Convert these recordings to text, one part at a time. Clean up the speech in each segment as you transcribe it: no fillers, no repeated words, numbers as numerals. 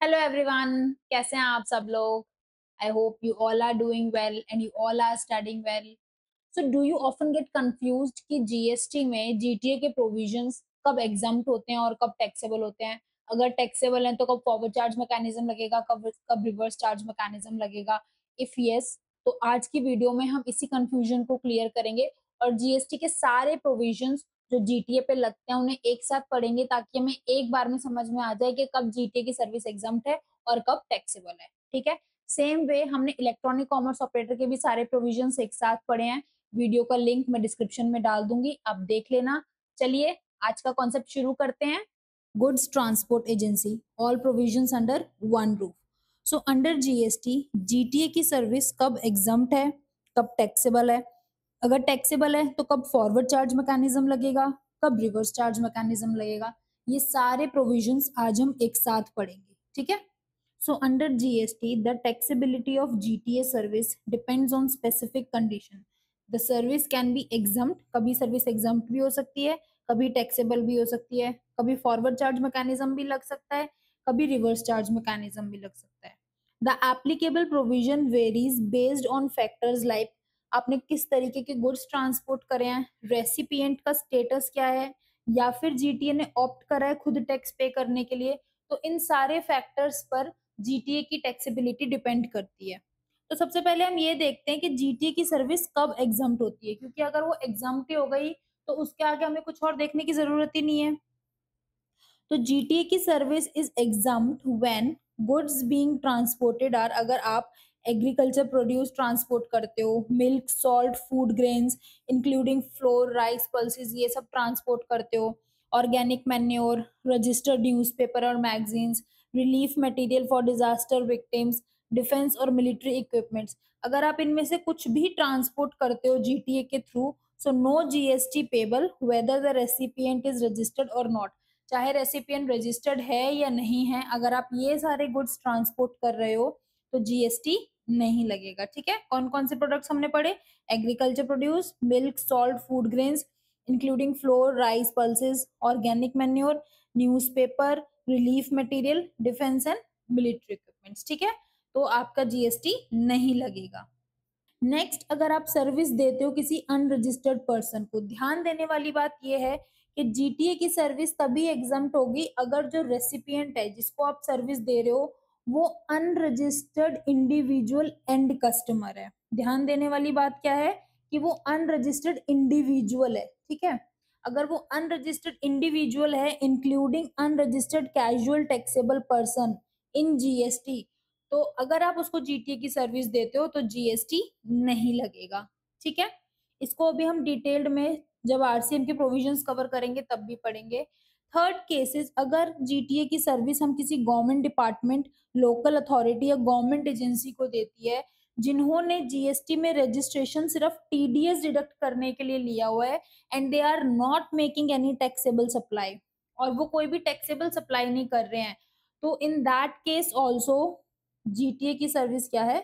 Hello everyone, कैसे हैं आप सब लोग? I hope you all are doing well and you all are studying well. So do you often get confused कि GST में GTA के प्रोविजंस कब एग्जम्प्ट होते हैं और कब टैक्सेबल होते हैं? अगर टैक्सेबल हैं तो कब फॉरवर्ड चार्ज मैकेनिज्म लगेगा, कब कब रिवर्स चार्ज मैकेनिज्म लगेगा? इफ यस, तो आज की वीडियो में हम इसी कंफ्यूजन को क्लियर करेंगे और जीएसटी के सारे प्रोविजंस जो जीटीए पे लगते हैं उन्हें एक साथ पढ़ेंगे ताकि हमें एक बार में समझ में आ जाए कि कब जीटीए की सर्विस एग्जम्प्ट है और कब टैक्सेबल है। ठीक है। सेम वे हमने इलेक्ट्रॉनिक कॉमर्स ऑपरेटर के भी सारे प्रोविजंस एक साथ पढ़े हैं। वीडियो का लिंक मैं डिस्क्रिप्शन में डाल दूंगी, आप देख लेना। चलिए आज का कॉन्सेप्ट शुरू करते हैं। Goods transport agency, all provisions under one roof. So under GST GTA की सर्विस कब एग्जम्प्ट है, कब टैक्सेबल है, अगर टैक्सेबल है तो कब फॉरवर्ड चार्ज मैकेनिज्म लगेगा, कब रिवर्स चार्ज मैकेनिज्म लगेगा, ये सारे प्रोविजंस आज हम एक साथ पढ़ेंगे। ठीक है। So under GST the taxability of GTA service depends on specific condition. The service can be exempt, कभी सर्विस एग्जम्प्ट भी हो सकती है, कभी टैक्सेबल भी हो सकती है, कभी फॉरवर्ड चार्ज मैकेनिज्म भी लग सकता है, कभी रिवर्स चार्ज मैकेनिज्म भी लग सकता है। The applicable provision varies based on factors like आपने किस तरीके के गुड्स ट्रांसपोर्ट करे हैं, रेसिपिएंट का स्टेटस क्या है, या फिर जीटीए ने ऑप्ट करा है खुद टैक्स पे करने के लिए। तो इन सारे फैक्टर्स पर जीटीए की टैक्सेबिलिटी डिपेंड करती है। तो सबसे पहले हम ये देखते हैं कि जीटीए की सर्विस कब एग्जम्प्ट होती है, क्योंकि अगर वो एग्जम्प्ट ही हो गई तो उसके आगे हमें कुछ और देखने की जरूरत ही नहीं है। तो जीटीए की service is exempt when goods being transported are, अगर आप एग्रीकल्चर प्रोड्यूस ट्रांसपोर्ट करते हो, milk, salt, food grains including flour, rice, pulses, ये सब ट्रांसपोर्ट करते हो, ऑर्गेनिक मैन्योर, रजिस्टर्ड न्यूज़पेपर और magazines, relief material for disaster victims, defence और मिलिट्री इक्विपमेंट्स, अगर आप इनमें से कुछ भी ट्रांसपोर्ट करते हो जीटीए के through, so no GST payable whether the recipient is registered और नॉट। चाहे रेसिपिएंट रजिस्टर्ड है या नहीं है, अगर आप ये सारे गुड्स ट्रांसपोर्ट कर रहे हो तो जीएसटी नहीं लगेगा। ठीक है। कौन कौन से प्रोडक्ट्स हमने पढ़े? Agriculture produce, milk, salt, food grains including flour, rice, pulses, organic manure, newspaper, relief material, defence and military equipments. ठीक है। तो आपका जीएसटी नहीं लगेगा। नेक्स्ट, अगर आप सर्विस देते हो किसी अनरजिस्टर्ड पर्सन को, ध्यान देने वाली बात यह है कि जीटीए की सर्विस तभी एग्जम्प्ट होगी अगर जो रेसिपिएंट है जिसको आप सर्विस दे रहे हो वो अनरजिस्टर्ड इंडिविजुअल एंड कस्टमर है। ध्यान देने वाली बात क्या है कि वो अनरजिस्टर्ड इंडिविजुअल है। ठीक है। अगर वो अनरजिस्टर्ड इंडिविजुअल है including unregistered casual taxable person in GST, तो अगर आप उसको जीटीए की सर्विस देते हो तो जीएसटी नहीं लगेगा। ठीक है। इसको अभी हम डिटेल्ड में जब आरसीएम के प्रोविजंस कवर करेंगे तब भी पढ़ेंगे। थर्ड केसेस, अगर जीटीए की सर्विस हम किसी गवर्नमेंट डिपार्टमेंट, लोकल अथॉरिटी या गवर्नमेंट एजेंसी को देती है जिन्होंने जीएसटी में रजिस्ट्रेशन सिर्फ टीडीएस डिडक्ट करने के लिए लिया हुआ है and they are not making any taxable supply, और वो कोई भी टैक्सेबल सप्लाई नहीं कर रहे हैं, तो इन दैट केस ऑल्सो जीटीए की सर्विस क्या है?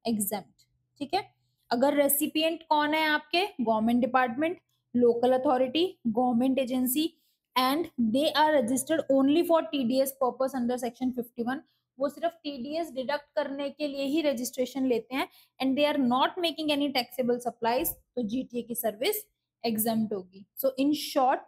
एग्जेम्प्ट। ठीक है। अगर रेसिपिएंट कौन है आपके? Government department, local authority, government agency, and they are registered only for TDS purpose under section 51, वो सिर्फ टीडीएस डिडक्ट करने के लिए ही रजिस्ट्रेशन लेते हैं and they are not making any taxable supplies, तो जीटीए की सर्विस एग्जेम्प्ट होगी। सो इन शॉर्ट,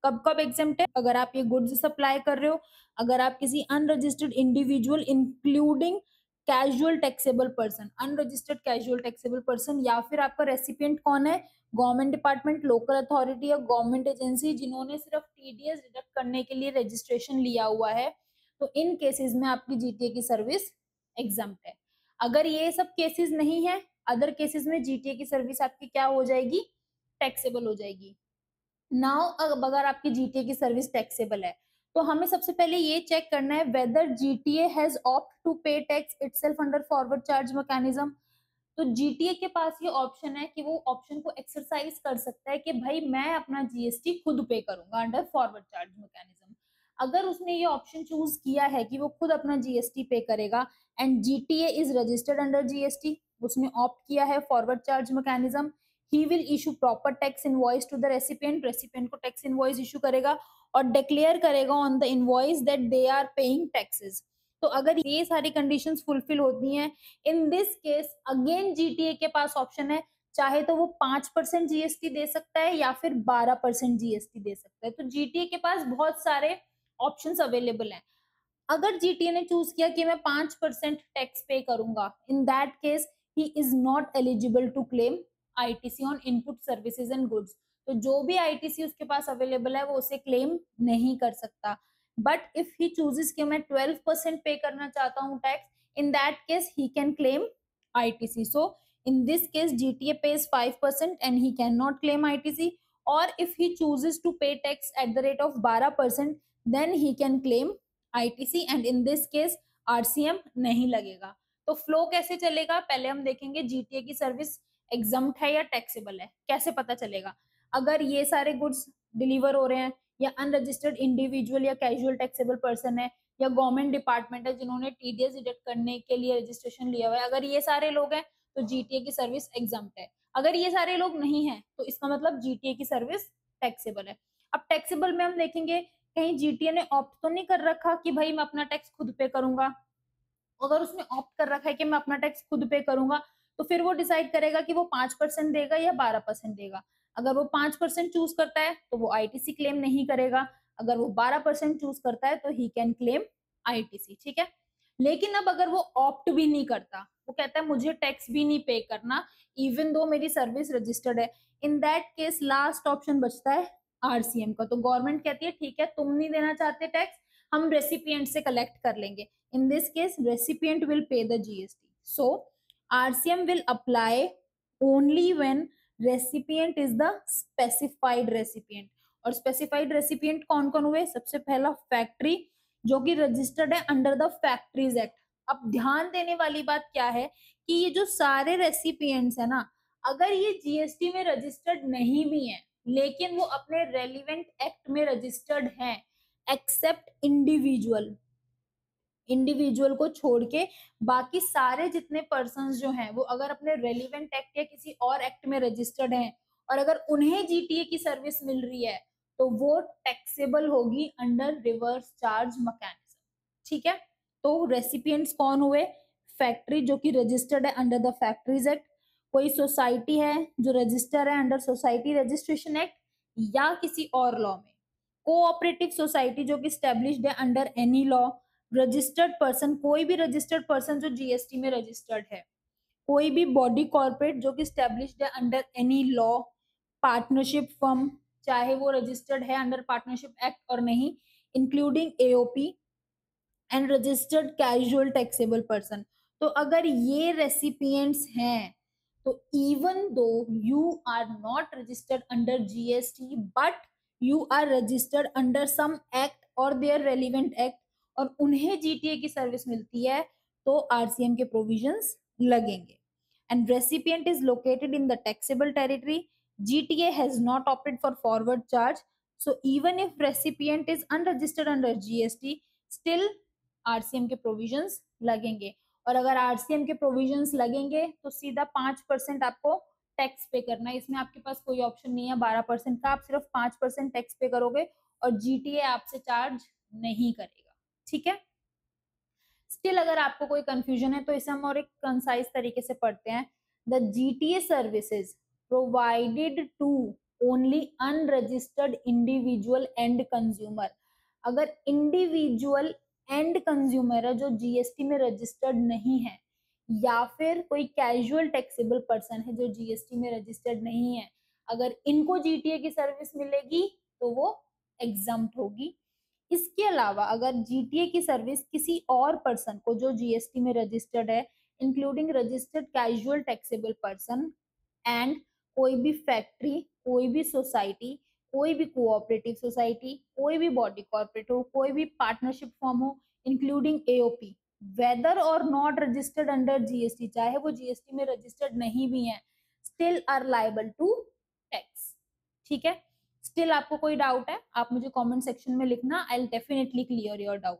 कब कब एग्जेम्प्ट है? अगर आप ये गुड्स सप्लाई कर रहे हो, अगर आप किसी unregistered individual including casual taxable person, unregistered casual taxable person, या फिर आपका रेसिपिएंट कौन है? गवर्नमेंट डिपार्टमेंट, लोकल अथॉरिटी या गवर्नमेंट एजेंसी जिन्होंने सिर्फ टीडीएस डिडक्ट करने के लिए रजिस्ट्रेशन लिया हुआ है, तो इन केसेस में आपकी जीटीए की सर्विस एग्जम्प्ट है। अगर ये सब केसेस नहीं है, अदर केसेस में जीटीए की सर्विस आपकी क्या हो जाएगी? टैक्सेबल हो जाएगी। नाउ अगर आपकी जीटीए की सर्विस टैक्सेबल है तो हमें सबसे पहले ये चेक करना है whether GTA has opt to pay tax itself under forward charge mechanism. तो जीटीए के पास ये ऑप्शन है कि वो ऑप्शन को एक्सरसाइज कर सकता है कि भाई मैं अपना जीएसटी खुद पे करूंगा अंडर फॉरवर्ड चार्ज मैकेनिज्म। अगर उसने ये ऑप्शन चूज किया है कि वो खुद अपना जीएसटी पे करेगा and GTA is registered under GST, उसने ऑप्ट किया है forward charge mechanism, he will issue proper tax invoice to the recipient, recipient को tax invoice issue करेगा और declare करेगा on the invoice that they are paying taxes। तो अगर ये सारी कंडीशंस फुलफिल होती हैं, in this case again GTA के पास ऑप्शन है, चाहे तो वो 5% जीएसटी दे सकता है या फिर 12% जीएसटी दे सकता है। तो जीटीए के पास बहुत सारे ऑप्शंस अवेलेबल हैं। अगर जीटीए ने चूज किया कि मैं 5% टैक्स पे करूंगा, in that case he is not eligible to claim ITC on input services and goods. तो जो भी आईटीसी उसके पास अवेलेबल है वो उसे क्लेम नहीं कर सकता। बट इफ ही चूजेस कि मैं 12% पे करना चाहता हूँ tax, in that case he can claim ITC. So in this case gta pays 5% and he cannot claim itc, or if he chooses to pay tax at the rate of 12%, then he can claim ITC and in this case RCM नहीं लगेगा। तो flow कैसे चलेगा, पहले हम देखेंगे GTA की service exempt है या टैक्सेबल है, कैसे पता चलेगा। अगर ये सारे गुड्स डिलीवर हो रहे हैं या अनरजिस्टर्ड इंडिविजुअल या कैजुअल टैक्सेबल पर्सन है या गवर्नमेंट डिपार्टमेंट है जिन्होंने टीडीएस डिडक्ट करने के लिए रजिस्ट्रेशन लिया हुआ है, अगर ये सारे लोग हैं तो जीटीए की सर्विस एग्जम्प्ट है। अगर ये सारे लोग नहीं है तो इसका मतलब जीटीए की सर्विस टैक्सेबल है। अब टैक्सेबल में हम देखेंगे कहीं जीटीए ने ऑप्ट तो नहीं कर रखा कि भाई मैं अपना टैक्स खुद पे करूंगा। अगर उसने ऑप्ट कर रखा है कि मैं अपना टैक्स खुद पे करूंगा तो फिर वो डिसाइड करेगा कि वो 5% देगा या 12% देगा। अगर वो 5% चूज करता है तो वो आईटीसी क्लेम नहीं करेगा, अगर वो 12% चूज करता है तो ही कैन क्लेम आईटीसी। ठीक है, लेकिन अब अगर वो ऑप्ट भी नहीं करता, वो कहता है मुझे टैक्स भी नहीं पे करना इवन दो मेरी सर्विस रजिस्टर्ड है, इन दैट केस लास्ट ऑप्शन बचता है आरसीएम का। तो गवर्नमेंट कहती है ठीक है तुम नहीं देना चाहते टैक्स, हम रेसिपिएंट से कलेक्ट कर लेंगे। In this case, recipient will pay the GST. So, RCM will apply only when recipient is the specified recipient. और specified recipient कौन कौन हुए, सबसे पहला फैक्ट्री जो कि रजिस्टर्ड है अंडर द फैक्ट्रीज एक्ट। अब ध्यान देने वाली बात क्या है कि ये जो सारे रेसिपिएंट्स है ना, अगर ये जीएसटी में रजिस्टर्ड नहीं भी है लेकिन वो अपने रेलिवेंट एक्ट में रजिस्टर्ड हैं, एक्सेप्ट इंडिविजुअल को छोड़ के बाकी सारे जितने पर्सन्स जो हैं वो अगर अपने रेलिवेंट एक्ट या किसी और एक्ट में रजिस्टर्ड हैं और अगर उन्हें जीटीए की सर्विस मिल रही है तो वो टैक्सेबल होगी अंडर रिवर्स चार्ज मैकेनिज्म। ठीक है, तो रेसिपिएंट्स कौन हुए, फैक्ट्री जो कि रजिस्टर्ड है अंडर द फैक्ट्रीज एक्ट, कोई सोसाइटी है जो रजिस्टर है अंडर सोसाइटी रजिस्ट्रेशन एक्ट या किसी और लॉ में, कोऑपरेटिव सोसाइटी जो कि स्टैब्लिश्ड है under any law, registered person कोई भी रजिस्टर्ड पर्सन जो जीएसटी में रजिस्टर्ड है, कोई भी बॉडी कॉर्पोरेट जो कि स्टैब्लिश्ड है under any law, partnership firm चाहे वो रजिस्टर्ड है अंडर पार्टनरशिप एक्ट और नहीं, including AOP and registered casual taxable person. तो अगर ये रेसिपिएंट्स हैं तो even though you are not registered under GST but you are registered under some act और देयर रेलिवेंट एक्ट और उन्हें जीटीए की सर्विस मिलती है तो आरसीएम के प्रोविजंस लगेंगे। And recipient is located in the taxable territory, GTA has not opted for forward charge, so even if recipient is unregistered under GST, still RCM के provisions लगेंगे। और अगर आरसीएम के प्रोविजंस लगेंगे तो सीधा 5% आपको टैक्स पे करना है, इसमें आपके पास कोई ऑप्शन नहीं है 12% का, आप सिर्फ 5% टैक्स पे करोगे और जीटीए आपसे चार्ज नहीं करेगा। ठीक है, स्टिल अगर आपको कोई कंफ्यूजन है तो इसे हम और एक कंसाइज तरीके से पढ़ते हैं। The GTA services provided to only unregistered individual and consumer. अगर इंडिविजुअल एंड कंज्यूमर है जो जीएसटी में रजिस्टर्ड नहीं है या फिर कोई कैजुअल टैक्सेबल पर्सन है जो जीएसटी में रजिस्टर्ड नहीं है, अगर इनको जीटीए की सर्विस मिलेगी तो वो एग्जम्प्ट होगी। इसके अलावा अगर जीटीए की सर्विस किसी और पर्सन को जो जीएसटी में रजिस्टर्ड है including registered casual taxable person and कोई भी फैक्ट्री, कोई भी सोसाइटी, कोई भी कोऑपरेटिव सोसाइटी, कोई भी बॉडी कॉर्पोरेट हो, कोई भी पार्टनरशिप फॉर्म हो इंक्लूडिंग एओपी, वेदर और नॉट रजिस्टर्ड अंडर जीएसटी, चाहे वो जीएसटी में रजिस्टर्ड नहीं भी है, still are liable to tax. ठीक है, स्टिल आपको कोई डाउट है आप मुझे कमेंट सेक्शन में लिखना, I will definitely clear your doubt.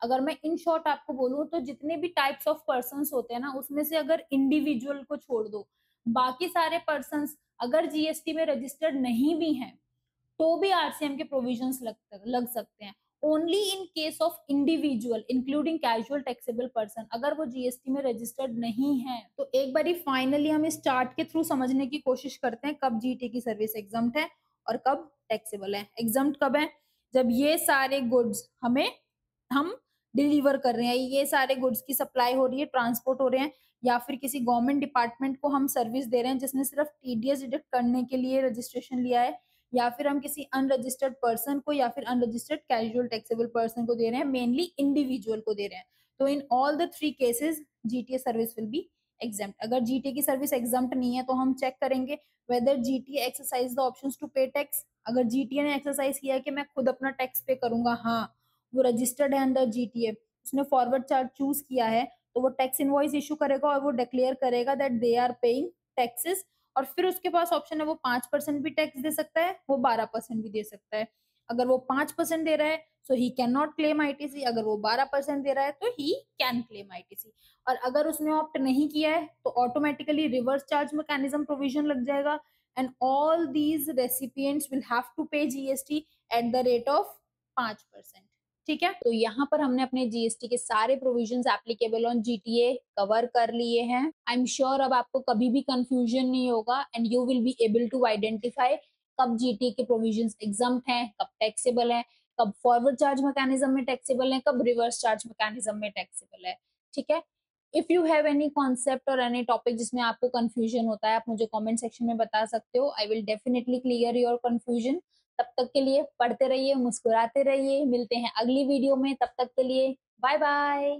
अगर मैं इन शॉर्ट आपको बोलूं तो जितने भी टाइप्स ऑफ पर्संस होते हैं ना उसमें से अगर इंडिविजुअल को छोड़ दो बाकी सारे पर्संस अगर जीएसटी में रजिस्टर्ड नहीं भी हैं तो भी आरसीएम के प्रोविजंस लग सकते हैं। Only in case of individual including casual taxable person, अगर वो जीएसटी में रजिस्टर्ड नहीं है। तो एक बारी फाइनली हम इस चार्ट के थ्रू समझने की कोशिश करते हैं कब जीटी की सर्विस एग्जम्प्ट है और कब टैक्सेबल है। एग्जम्प्ट कब है? जब ये सारे गुड्स हम डिलीवर कर रहे हैं, ये सारे गुड्स की सप्लाई हो रही है, ट्रांसपोर्ट हो रहे हैं, या फिर किसी गवर्नमेंट डिपार्टमेंट को हम सर्विस दे रहे हैं जिसने सिर्फ टीडीएस डिडक्ट करने के लिए रजिस्ट्रेशन लिया है, या फिर हम किसी अनरजिस्टर्ड पर्सन को या फिर अनरजिस्टर्ड कैजुअल टैक्सेबल पर्सन को दे रहे हैं, मेनली इंडिविजुअल को दे रहे हैं। तो in all the three cases GTA service will be exempt. अगर जीटीए की सर्विस एग्जाम्प्ट नहीं है तो हम चेक करेंगे whether GTA exercise the options to pay tax. अगर जीटीए ने एक्सरसाइज किया है कि मैं खुद अपना टैक्स पे करूंगा, हाँ वो रजिस्टर्ड है अंडर जीटीए, उसने फॉरवर्ड चार्ज चूज किया है, तो वो टैक्स इनवॉइस इशू करेगा और वो डिक्लेयर करेगा that they are paying taxes, और फिर उसके पास ऑप्शन है वो 5% भी टैक्स दे सकता है, वो 12% भी दे सकता है। अगर वो 5% दे रहा है so he can not claim ITC, अगर वो 12% दे रहा है तो ही कैन क्लेम आईटीसी। और अगर उसने ऑप्ट नहीं किया है तो automatically reverse charge mechanism provision लग जाएगा, and all these recipients will have to pay GST at the rate of 5%। ठीक है, तो यहाँ पर हमने अपने जीएसटी के सारे provisions applicable on GTA cover कर लिए हैं। आई एम श्योर अब आपको कभी भी कंफ्यूजन नहीं होगा and you will be able to identify कब जीटीए के प्रोविजंस एग्जाम्प्ट हैं, कब टैक्सेबल है, कब फॉरवर्ड चार्ज मैकेनिज्म में टैक्सेबल है, कब रिवर्स चार्ज मैकेनिज्म में टैक्सेबल है। ठीक है, if you have any concept और एनी टॉपिक जिसमें आपको कंफ्यूजन होता है, आप मुझे कमेंट सेक्शन में बता सकते हो। I will definitely clear your confusion. तब तक के लिए पढ़ते रहिए, मुस्कुराते रहिए, मिलते हैं अगली वीडियो में, तब तक के लिए बाय बाय।